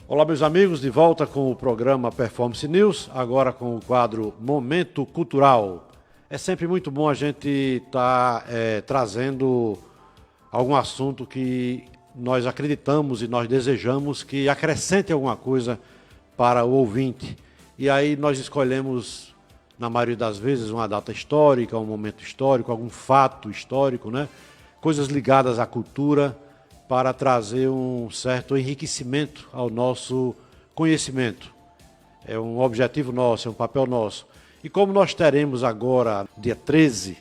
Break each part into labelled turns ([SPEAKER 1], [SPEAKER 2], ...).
[SPEAKER 1] Olá, meus amigos, de volta com o programa Performance News, agora com o quadro Momento Cultural. É sempre muito bom a gente estar trazendo algum assunto que nós acreditamos e nós desejamos que acrescente alguma coisa para o ouvinte. E aí nós escolhemos, na maioria das vezes, uma data histórica, um momento histórico, algum fato histórico, né? Coisas ligadas à cultura, para trazer um certo enriquecimento ao nosso conhecimento. É um objetivo nosso, é um papel nosso. E como nós teremos agora, dia 13,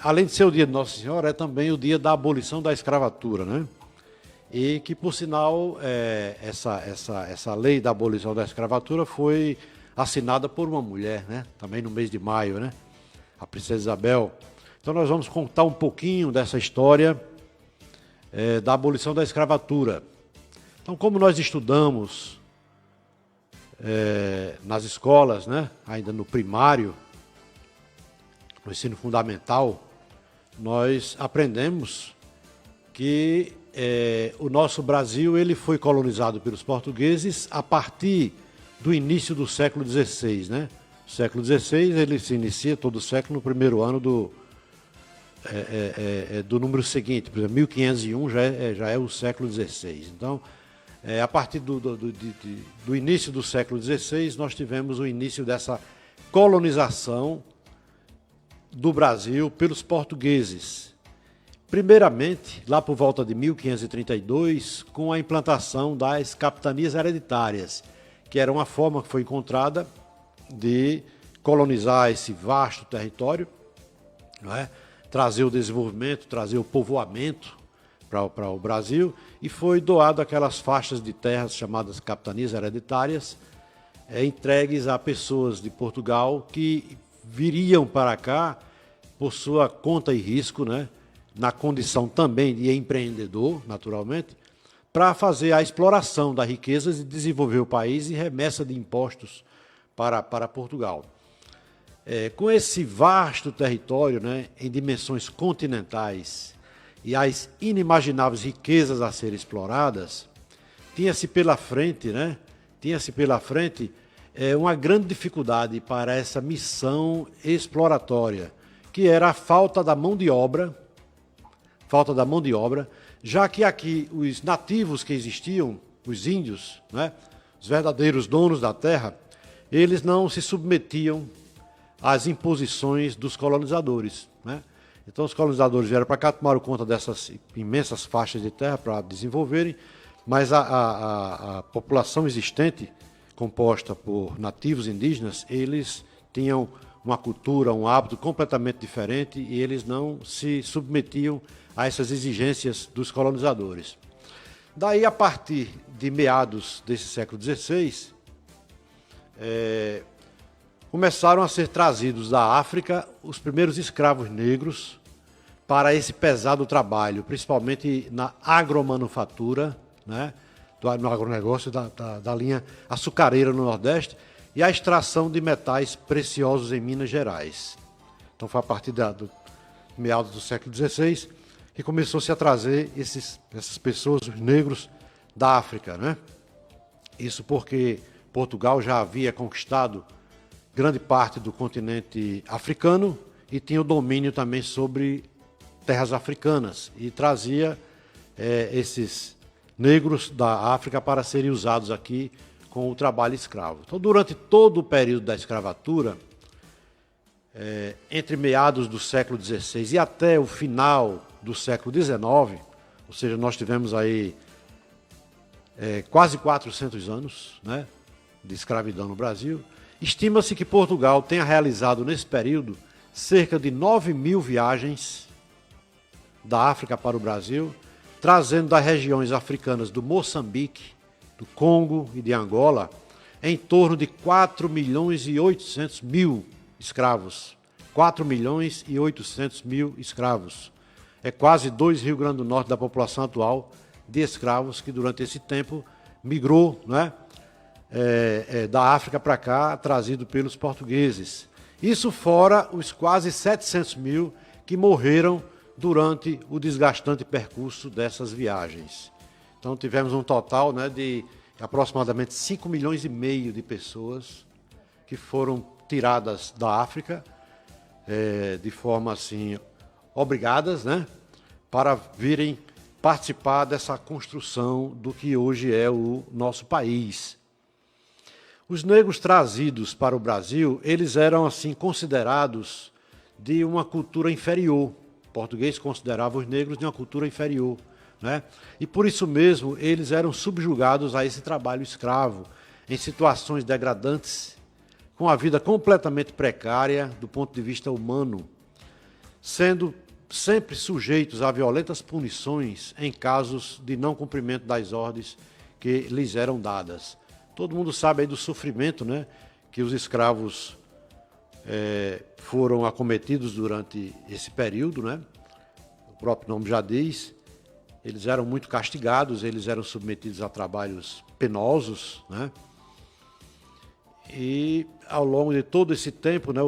[SPEAKER 1] além de ser o dia de Nossa Senhora, é também o dia da abolição da escravatura, né? E que, por sinal, essa lei da abolição da escravatura foi assinada por uma mulher, né? Também no mês de maio, né? A princesa Isabel. Então nós vamos contar um pouquinho dessa história da abolição da escravatura. Então, como nós estudamos nas escolas, né, ainda no primário, no ensino fundamental, nós aprendemos que o nosso Brasil ele foi colonizado pelos portugueses a partir do início do século XVI. Né? O século XVI ele se inicia todo o século no primeiro ano do número seguinte, por exemplo, 1501 já é o século XVI. Então, a partir do início do século XVI, nós tivemos o início dessa colonização do Brasil pelos portugueses. Primeiramente, lá por volta de 1532, com a implantação das capitanias hereditárias, que era uma forma que foi encontrada de colonizar esse vasto território, não é? Trazer o desenvolvimento, trazer o povoamento para o Brasil, e foi doado aquelas faixas de terras chamadas capitanias hereditárias, entregues a pessoas de Portugal que viriam para cá por sua conta e risco, né, na condição também de empreendedor, naturalmente, para fazer a exploração das riquezas e desenvolver o país e remessa de impostos para Portugal. Com esse vasto território, né, em dimensões continentais e as inimagináveis riquezas a serem exploradas, tinha-se pela frente uma grande dificuldade para essa missão exploratória, que era a falta da mão de obra, já que aqui os nativos que existiam, os índios, né, os verdadeiros donos da terra, eles não se submetiam às imposições dos colonizadores, né? Então os colonizadores vieram para cá, tomaram conta dessas imensas faixas de terra para desenvolverem, mas a população existente, composta por nativos indígenas, eles tinham uma cultura, um hábito completamente diferente e eles não se submetiam a essas exigências dos colonizadores. Daí, a partir de meados desse século XVI, começaram a ser trazidos da África os primeiros escravos negros para esse pesado trabalho, principalmente na agromanufatura, né, no agronegócio da linha açucareira no Nordeste e a extração de metais preciosos em Minas Gerais. Então foi a partir do meados do século XVI que começou-se a trazer essas pessoas, os negros, da África, né? Isso porque Portugal já havia conquistado grande parte do continente africano e tinha o domínio também sobre terras africanas e trazia esses negros da África para serem usados aqui com o trabalho escravo. Então, durante todo o período da escravatura, entre meados do século XVI e até o final do século XIX, ou seja, nós tivemos aí quase 400 anos, né, de escravidão no Brasil. Estima-se que Portugal tenha realizado nesse período cerca de 9.000 viagens da África para o Brasil, trazendo das regiões africanas do Moçambique, do Congo e de Angola, em torno de 4.800.000 escravos. 4.800.000 escravos. É quase 2 Rio Grande do Norte da população atual de escravos que durante esse tempo migrou, né, da África para cá, trazido pelos portugueses. Isso fora os quase 700.000 que morreram durante o desgastante percurso dessas viagens. Então tivemos um total, né, de aproximadamente 5 milhões e meio de pessoas que foram tiradas da África de forma assim obrigadas, né, para virem participar dessa construção do que hoje é o nosso país. Os negros trazidos para o Brasil, eles eram assim considerados de uma cultura inferior. O português considerava os negros de uma cultura inferior, né? E por isso mesmo eles eram subjugados a esse trabalho escravo, em situações degradantes, com a vida completamente precária do ponto de vista humano, sendo sempre sujeitos a violentas punições em casos de não cumprimento das ordens que lhes eram dadas. Todo mundo sabe aí do sofrimento, né, que os escravos foram acometidos durante esse período, né? O próprio nome já diz, eles eram muito castigados, eles eram submetidos a trabalhos penosos, né? E ao longo de todo esse tempo, né,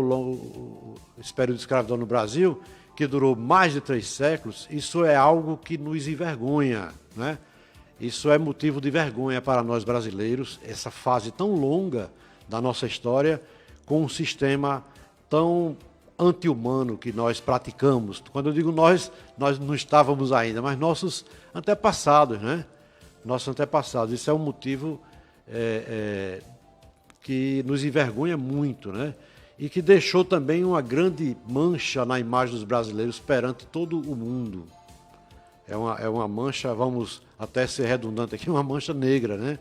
[SPEAKER 1] esse período de escravidão no Brasil, que durou mais de 3 séculos, isso é algo que nos envergonha, né? Isso é motivo de vergonha para nós brasileiros, essa fase tão longa da nossa história, com um sistema tão anti-humano que nós praticamos. Quando eu digo nós não estávamos ainda, mas nossos antepassados, né? Nossos antepassados. Isso é um motivo que nos envergonha muito, né? E que deixou também uma grande mancha na imagem dos brasileiros perante todo o mundo. É uma mancha, vamos até ser redundante aqui, uma mancha negra, né?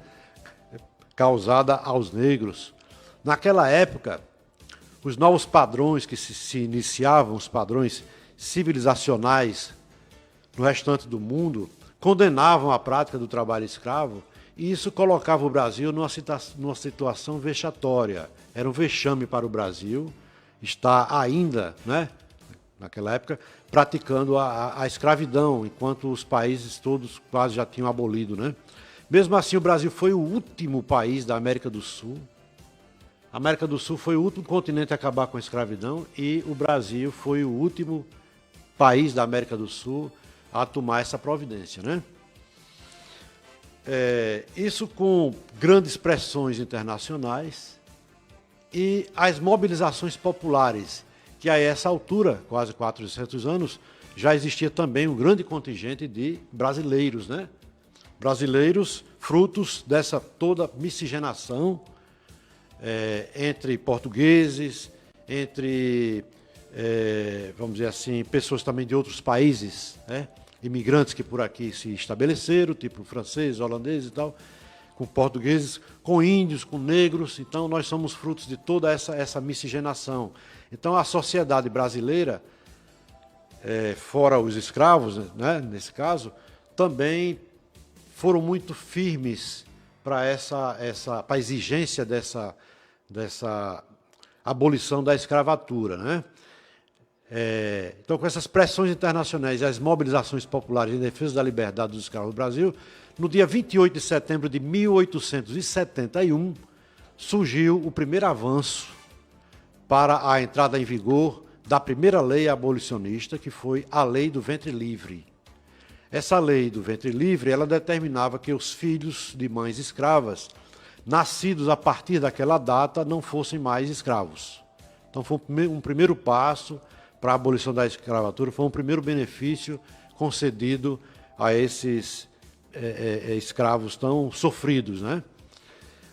[SPEAKER 1] Causada aos negros. Naquela época, os novos padrões que se iniciavam, os padrões civilizacionais no restante do mundo, condenavam a prática do trabalho escravo, e isso colocava o Brasil numa situação vexatória. Era um vexame para o Brasil estar ainda, né, naquela época, praticando a escravidão, enquanto os países todos quase já tinham abolido, né? Mesmo assim, o Brasil foi o último país da América do Sul. A América do Sul foi o último continente a acabar com a escravidão e o Brasil foi o último país da América do Sul a tomar essa providência, né? Isso com grandes pressões internacionais e as mobilizações populares, que a essa altura, quase 400 anos, já existia também um grande contingente de brasileiros, né? Brasileiros frutos dessa toda miscigenação entre portugueses, entre, vamos dizer assim, pessoas também de outros países, né? Imigrantes que por aqui se estabeleceram, tipo franceses, holandeses e tal, com portugueses, com índios, com negros. Então, nós somos frutos de toda essa miscigenação. Então, a sociedade brasileira, fora os escravos, né, nesse caso, também foram muito firmes para a exigência dessa abolição da escravatura, né? Então, com essas pressões internacionais e as mobilizações populares em defesa da liberdade dos escravos do Brasil, no dia 28 de setembro de 1871, surgiu o primeiro avanço para a entrada em vigor da primeira lei abolicionista, que foi a Lei do Ventre Livre. Essa Lei do Ventre Livre, ela determinava que os filhos de mães escravas, nascidos a partir daquela data, não fossem mais escravos. Então, foi um primeiro passo para a abolição da escravatura, foi um primeiro benefício concedido a esses escravos tão sofridos, né?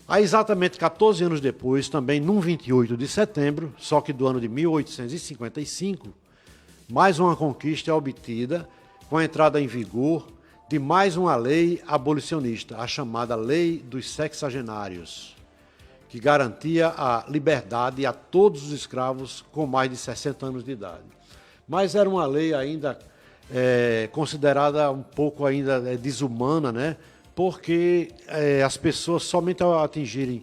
[SPEAKER 1] Aí, exatamente 14 anos depois, também num 28 de setembro, só que do ano de 1855, mais uma conquista é obtida com a entrada em vigor de mais uma lei abolicionista, a chamada Lei dos Sexagenários, que garantia a liberdade a todos os escravos com mais de 60 anos de idade. Mas era uma lei ainda considerada um pouco ainda desumana, né? Porque as pessoas somente ao atingirem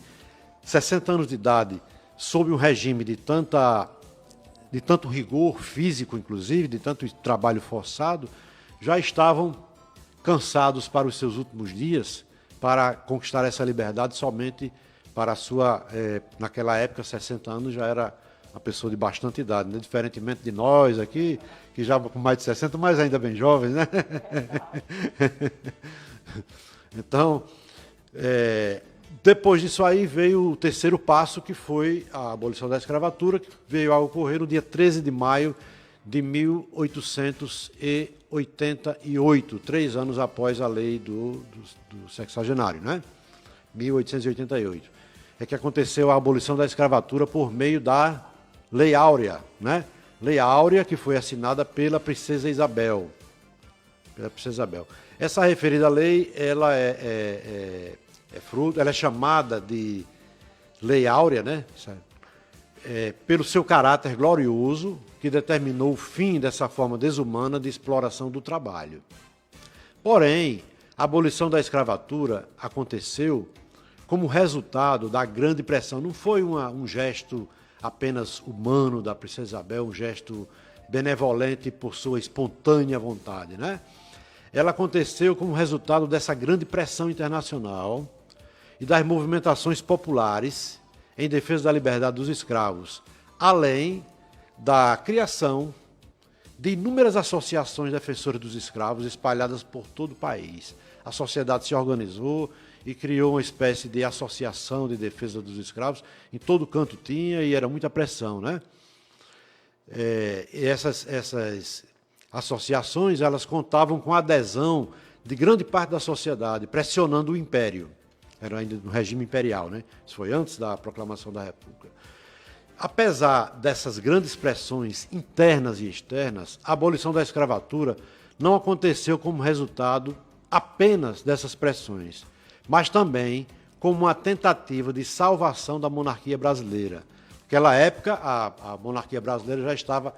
[SPEAKER 1] 60 anos de idade, sob um regime de tanto rigor físico, inclusive, de tanto trabalho forçado, já estavam cansados para os seus últimos dias para conquistar essa liberdade somente para a sua, naquela época, 60 anos já era uma pessoa de bastante idade, né? Diferentemente de nós aqui, que já com mais de 60, mas ainda bem jovens, né? Então, depois disso aí veio o terceiro passo, que foi a abolição da escravatura, que veio a ocorrer no dia 13 de maio de 1888, 3 anos após a lei do sexagenário, né? 1888. É que aconteceu a abolição da escravatura por meio da Lei Áurea, né? Lei Áurea, que foi assinada pela Princesa Isabel. Essa referida lei, ela ela é chamada de Lei Áurea, né? Pelo seu caráter glorioso, que determinou o fim dessa forma desumana de exploração do trabalho. Porém, a abolição da escravatura aconteceu como resultado da Grande Depressão. Não foi um gesto apenas humano da Princesa Isabel, um gesto benevolente por sua espontânea vontade, né? Ela aconteceu como resultado dessa grande pressão internacional e das movimentações populares em defesa da liberdade dos escravos, além da criação de inúmeras associações defensoras dos escravos espalhadas por todo o país. A sociedade se organizou e criou uma espécie de associação de defesa dos escravos. Em todo canto tinha e era muita pressão, né? E essas associações, elas contavam com a adesão de grande parte da sociedade, pressionando o império. Era ainda no regime imperial, né? Isso foi antes da proclamação da República. Apesar dessas grandes pressões internas e externas, a abolição da escravatura não aconteceu como resultado apenas dessas pressões, mas também como uma tentativa de salvação da monarquia brasileira. Naquela época, a monarquia brasileira já estava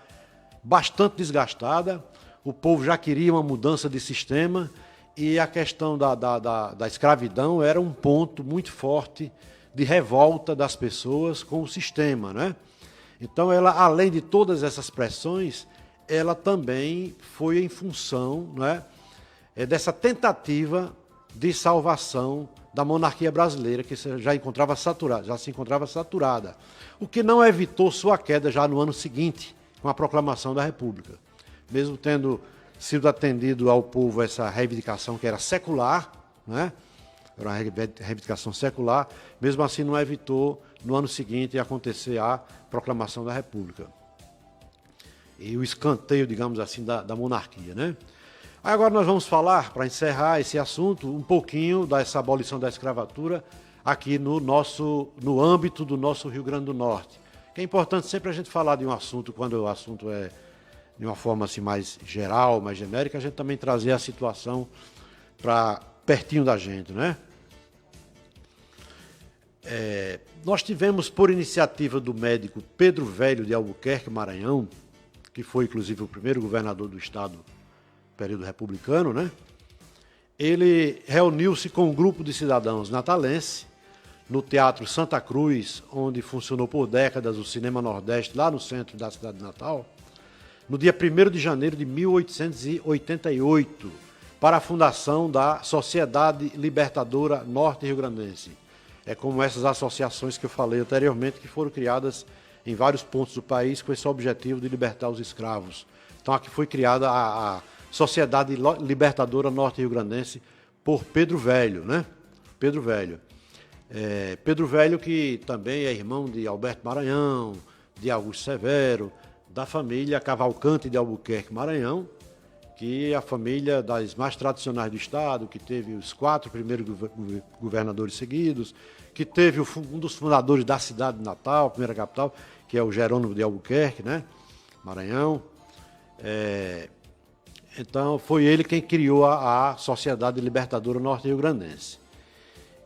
[SPEAKER 1] bastante desgastada, o povo já queria uma mudança de sistema e a questão da escravidão era um ponto muito forte de revolta das pessoas com o sistema, né? Então, ela, além de todas essas pressões, ela também foi em função, né, dessa tentativa de salvação da monarquia brasileira, que já se encontrava saturada, o que não evitou sua queda já no ano seguinte, com a proclamação da República. Mesmo tendo sido atendido ao povo essa reivindicação que era secular, né? Era uma reivindicação secular, mesmo assim não evitou, no ano seguinte, acontecer a proclamação da República. E o escanteio, digamos assim, da monarquia, né? Agora nós vamos falar, para encerrar esse assunto, um pouquinho dessa abolição da escravatura aqui no âmbito do nosso Rio Grande do Norte. Que é importante sempre a gente falar de um assunto, quando o assunto é de uma forma assim mais geral, mais genérica, a gente também trazer a situação para pertinho da gente, né? Nós tivemos, por iniciativa do médico Pedro Velho de Albuquerque, Maranhão, que foi inclusive o primeiro governador do estado no período republicano, né? Ele reuniu-se com um grupo de cidadãos natalenses no Teatro Santa Cruz, onde funcionou por décadas o Cinema Nordeste, lá no centro da cidade de Natal, no dia 1º de janeiro de 1888, para a fundação da Sociedade Libertadora Norte-Rio-Grandense. É como essas associações que eu falei anteriormente, que foram criadas em vários pontos do país com esse objetivo de libertar os escravos. Então aqui foi criada a Sociedade Libertadora Norte-Rio-Grandense por Pedro Velho, né? Pedro Velho. Pedro Velho, que também é irmão de Alberto Maranhão, de Augusto Severo, da família Cavalcante de Albuquerque, Maranhão, que é a família das mais tradicionais do estado, que teve os 4 primeiros governadores seguidos, que teve um dos fundadores da cidade de Natal, a primeira capital, que é o Jerônimo de Albuquerque, né? Maranhão. Então, foi ele quem criou a Sociedade Libertadora Norte-Rio-Grandense.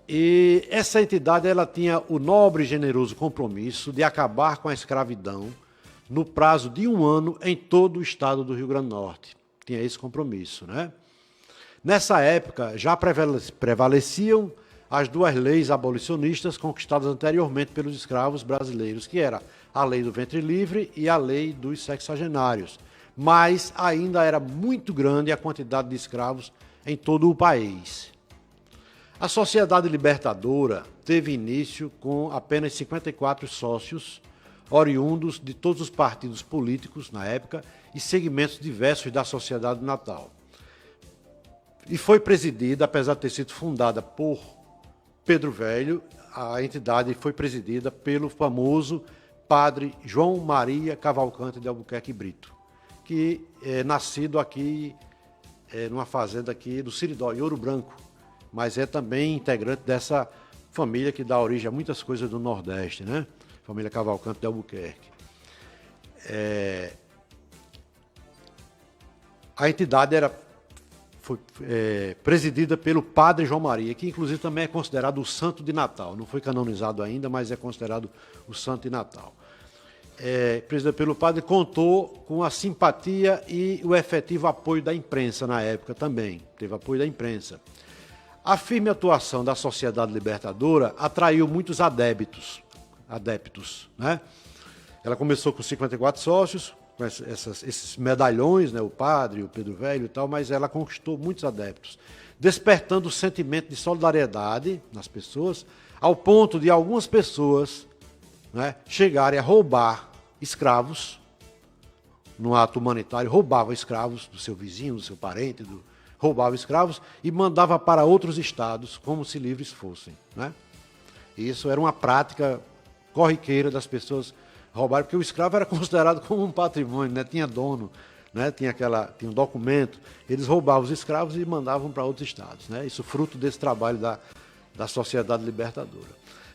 [SPEAKER 1] E essa entidade, ela tinha o nobre e generoso compromisso de acabar com a escravidão no prazo de 1 ano em todo o estado do Rio Grande do Norte. Tinha esse compromisso, né? Nessa época, já prevaleciam as 2 leis abolicionistas conquistadas anteriormente pelos escravos brasileiros, que era a lei do ventre livre e a lei dos sexagenários. Mas ainda era muito grande a quantidade de escravos em todo o país. A Sociedade Libertadora teve início com apenas 54 sócios, oriundos de todos os partidos políticos na época e segmentos diversos da sociedade natal. e foi presidida, apesar de ter sido fundada por Pedro Velho, a entidade foi presidida pelo famoso padre João Maria Cavalcante de Albuquerque Brito, que é nascido aqui, numa fazenda aqui do Siridó, em Ouro Branco, mas é também integrante dessa família que dá origem a muitas coisas do Nordeste, né? Família Cavalcante de Albuquerque. A entidade foi presidida pelo padre João Maria, que inclusive também é considerado o santo de Natal. Não foi canonizado ainda, mas é considerado o santo de Natal. Presidida pelo padre, contou com a simpatia e o efetivo apoio da imprensa na época também. Teve apoio da imprensa. A firme atuação da Sociedade Libertadora atraiu muitos adeptos, né? Ela começou com 54 sócios, com esses medalhões, né, o padre, o Pedro Velho e tal, mas ela conquistou muitos adeptos, despertando o sentimento de solidariedade nas pessoas, ao ponto de algumas pessoas, né, chegarem a roubar escravos, no ato humanitário, roubava escravos do seu vizinho, do seu parente, roubava escravos e mandava para outros estados, como se livres fossem, né? Isso era uma prática corriqueira das pessoas roubarem, porque o escravo era considerado como um patrimônio, né? Tinha dono, né? Tinha um documento. Eles roubavam os escravos e mandavam para outros estados, né? Isso fruto desse trabalho da Sociedade Libertadora.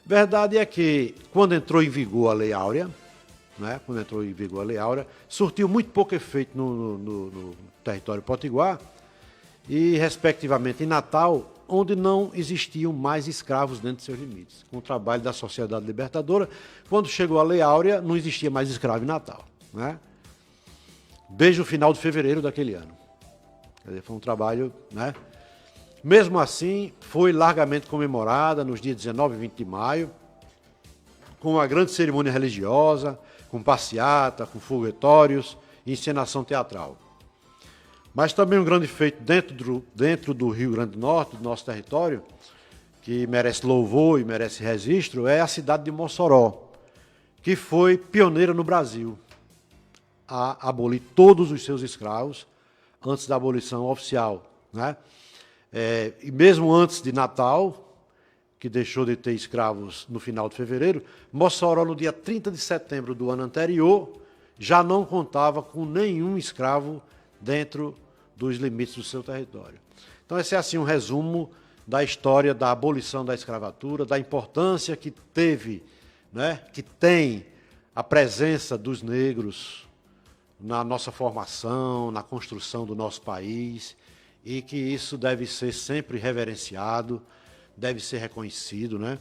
[SPEAKER 1] Verdade é que, quando entrou em vigor a Lei Áurea, né? Quando entrou em vigor a Lei Áurea, surtiu muito pouco efeito no território potiguar e, respectivamente, em Natal, onde não existiam mais escravos dentro de seus limites. Com o trabalho da Sociedade Libertadora, quando chegou a Lei Áurea, não existia mais escravo em Natal, né? Desde o final de fevereiro daquele ano. Quer dizer, foi um trabalho, né? Mesmo assim, foi largamente comemorada nos dias 19 e 20 de maio, com uma grande cerimônia religiosa, com passeata, com foguetórios e encenação teatral. Mas também um grande feito dentro do Rio Grande do Norte, do nosso território, que merece louvor e merece registro, é a cidade de Mossoró, que foi pioneira no Brasil a abolir todos os seus escravos antes da abolição oficial, né? E mesmo antes de Natal, que deixou de ter escravos no final de fevereiro, Mossoró, no dia 30 de setembro do ano anterior, já não contava com nenhum escravo dentro dos limites do seu território. Então, esse é assim um resumo da história da abolição da escravatura, da importância que teve, né, que tem a presença dos negros na nossa formação, na construção do nosso país, e que isso deve ser sempre reverenciado, deve ser reconhecido, né?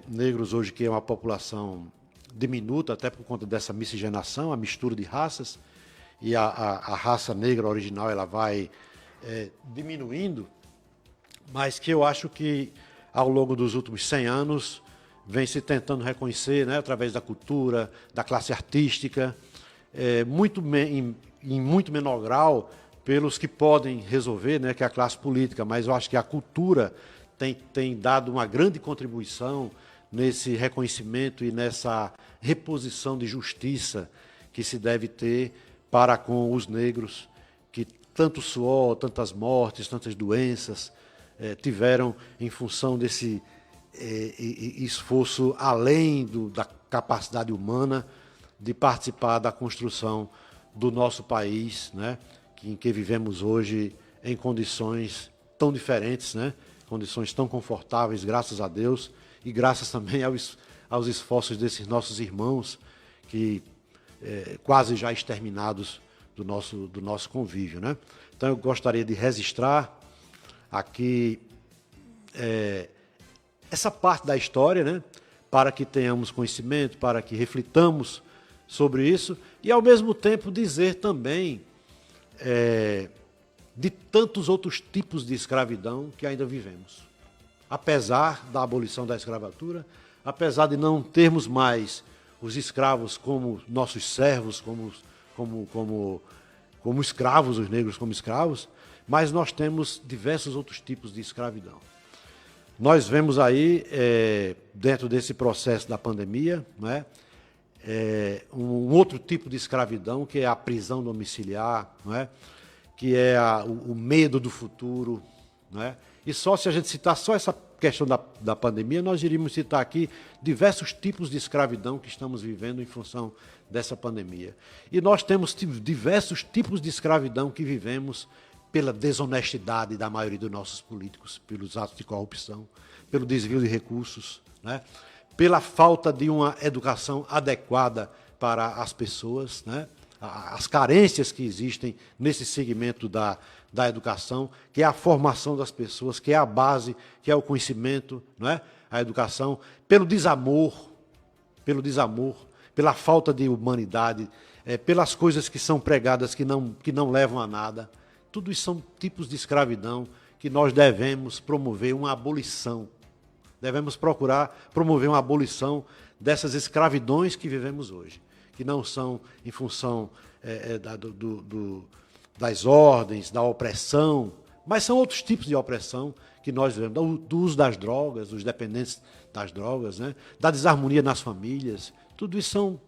[SPEAKER 1] Negros hoje, que é uma população diminuta, até por conta dessa miscigenação, a mistura de raças, e a raça negra original ela vai diminuindo, mas que eu acho que ao longo dos últimos 100 anos vem se tentando reconhecer, né, através da cultura, da classe artística, em muito menor grau pelos que podem resolver, né, que é a classe política, mas eu acho que a cultura tem dado uma grande contribuição nesse reconhecimento e nessa reposição de justiça que se deve ter para com os negros, que tanto suor, tantas mortes, tantas doenças tiveram em função desse esforço além da capacidade humana de participar da construção do nosso país, né, em que vivemos hoje em condições tão diferentes, né, condições tão confortáveis, graças a Deus, e graças também aos esforços desses nossos irmãos que quase já exterminados do nosso convívio, né? Então eu gostaria de registrar aqui essa parte da história, né? Para que tenhamos conhecimento, para que reflitamos sobre isso e ao mesmo tempo dizer também de tantos outros tipos de escravidão que ainda vivemos. Apesar da abolição da escravatura, apesar de não termos mais os escravos como nossos servos, como escravos, os negros como escravos, mas nós temos diversos outros tipos de escravidão. Nós vemos aí, dentro desse processo da pandemia, né, um outro tipo de escravidão, que é a prisão domiciliar, não é? que é o medo do futuro, né? E só se a gente citar só essa questão da pandemia, nós iríamos citar aqui diversos tipos de escravidão que estamos vivendo em função dessa pandemia. E nós temos diversos tipos de escravidão que vivemos pela desonestidade da maioria dos nossos políticos, pelos atos de corrupção, pelo desvio de recursos, né? Pela falta de uma educação adequada para as pessoas, né? As carências que existem nesse segmento da educação, que é a formação das pessoas, que é a base, que é o conhecimento, não é? A educação, pelo desamor, pela falta de humanidade, pelas coisas que são pregadas que não levam a nada. Tudo isso são tipos de escravidão que nós devemos promover uma abolição. Devemos procurar promover uma abolição dessas escravidões que vivemos hoje, que não são em função das ordens, da opressão, mas são outros tipos de opressão que nós vivemos, do uso das drogas, dos dependentes das drogas, né? Da desarmonia nas famílias. Tudo isso são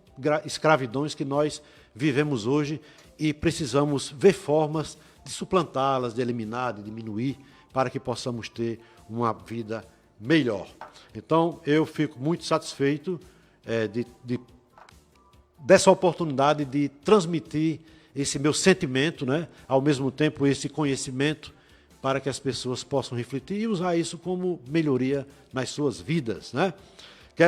[SPEAKER 1] escravidões que nós vivemos hoje e precisamos ver formas de suplantá-las, de eliminar, de diminuir, para que possamos ter uma vida melhor. Então, eu fico muito satisfeito dessa oportunidade de transmitir esse meu sentimento, né? Ao mesmo tempo esse conhecimento, para que as pessoas possam refletir e usar isso como melhoria nas suas vidas, né?